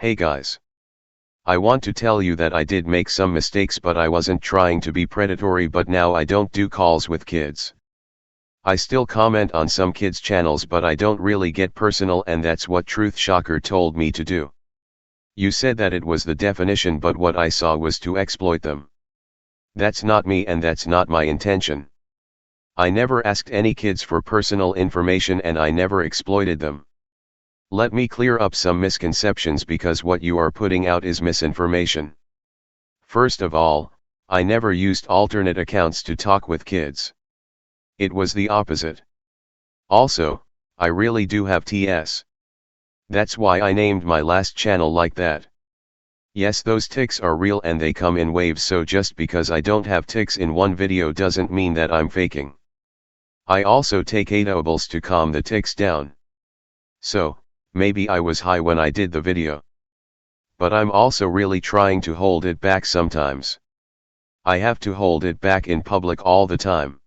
Hey guys. I want to tell you that I did make some mistakes, but I wasn't trying to be predatory, but now I don't do calls with kids. I still comment on some kids' channels, but I don't really get personal, and that's what Truth Shocker told me to do. You said that it was the definition, but what I saw was to exploit them. That's not me, and that's not my intention. I never asked any kids for personal information, and I never exploited them. Let me clear up some misconceptions, because what you are putting out is misinformation. First of all, I never used alternate accounts to talk with kids. It was the opposite. Also, I really do have TS. That's why I named my last channel like that. Yes, those tics are real and they come in waves, so just because I don't have tics in one video doesn't mean that I'm faking. I also take edibles to calm the tics down. So, maybe I was high when I did the video. But I'm also really trying to hold it back sometimes. I have to hold it back in public all the time.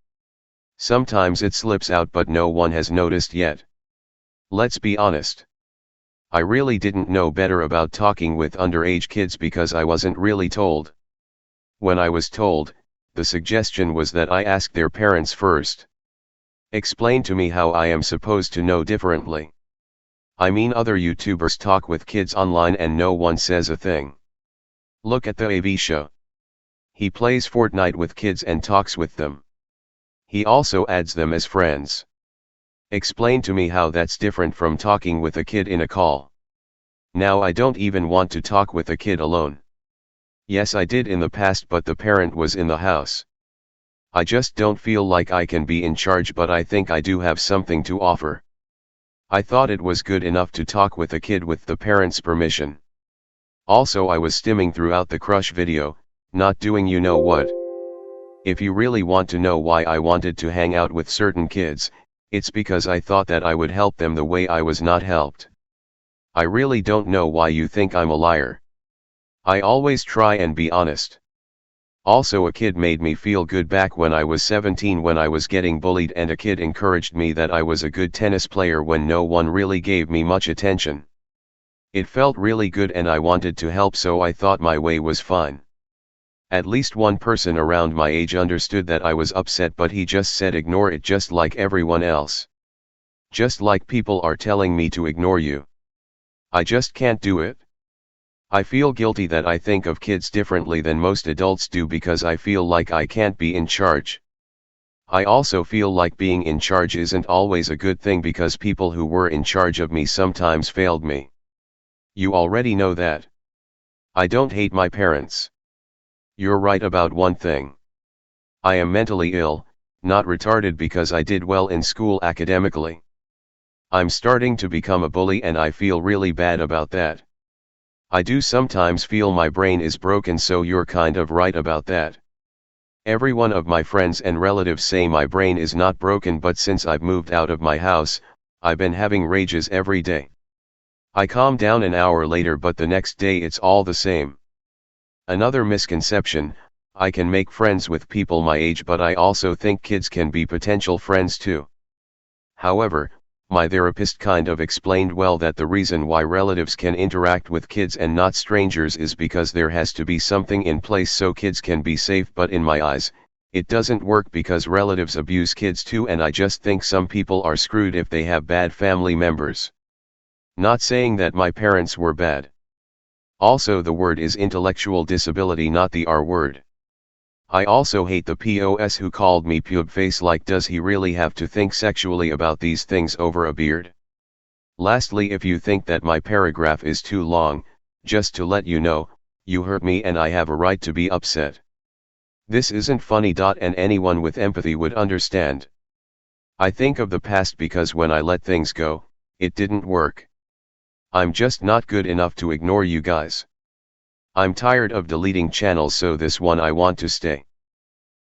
Sometimes it slips out, but no one has noticed yet. Let's be honest. I really didn't know better about talking with underage kids because I wasn't really told. When I was told, the suggestion was that I ask their parents first. Explain to me how I am supposed to know differently. I mean, other YouTubers talk with kids online and no one says a thing. Look at the AV show. He plays Fortnite with kids and talks with them. He also adds them as friends. Explain to me how that's different from talking with a kid in a call. Now I don't even want to talk with a kid alone. Yes, I did in the past, but the parent was in the house. I just don't feel like I can be in charge, but I think I do have something to offer. I thought it was good enough to talk with a kid with the parent's permission. Also, I was stimming throughout the crush video, not doing you know what. If you really want to know why I wanted to hang out with certain kids, it's because I thought that I would help them the way I was not helped. I really don't know why you think I'm a liar. I always try and be honest. Also, a kid made me feel good back when I was 17 when I was getting bullied, and a kid encouraged me that I was a good tennis player when no one really gave me much attention. It felt really good and I wanted to help, so I thought my way was fine. At least one person around my age understood that I was upset, but he just said ignore it just like everyone else. Just like people are telling me to ignore you. I just can't do it. I feel guilty that I think of kids differently than most adults do because I feel like I can't be in charge. I also feel like being in charge isn't always a good thing because people who were in charge of me sometimes failed me. You already know that. I don't hate my parents. You're right about one thing. I am mentally ill, not retarded, because I did well in school academically. I'm starting to become a bully and I feel really bad about that. I do sometimes feel my brain is broken, so you're kind of right about that. Every one of my friends and relatives say my brain is not broken, but since I've moved out of my house, I've been having rages every day. I calm down an hour later, but the next day it's all the same. Another misconception: I can make friends with people my age, but I also think kids can be potential friends too. However, my therapist kind of explained well that the reason why relatives can interact with kids and not strangers is because there has to be something in place so kids can be safe, but in my eyes, it doesn't work because relatives abuse kids too, and I just think some people are screwed if they have bad family members. Not saying that my parents were bad. Also, the word is intellectual disability, not the R word. I also hate the POS who called me pube face. Like, does he really have to think sexually about these things over a beard? Lastly, if you think that my paragraph is too long, just to let you know, you hurt me and I have a right to be upset. This isn't funny. And anyone with empathy would understand. I think of the past because when I let things go, it didn't work. I'm just not good enough to ignore you guys. I'm tired of deleting channels, so this one I want to stay.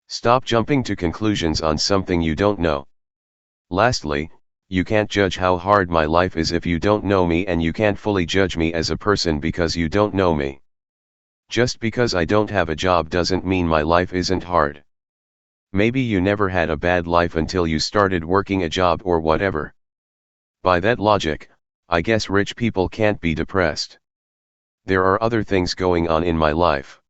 Stop jumping to conclusions on something you don't know. Lastly, you can't judge how hard my life is if you don't know me, and you can't fully judge me as a person because you don't know me. Just because I don't have a job doesn't mean my life isn't hard. Maybe you never had a bad life until you started working a job or whatever. By that logic, I guess rich people can't be depressed. There are other things going on in my life.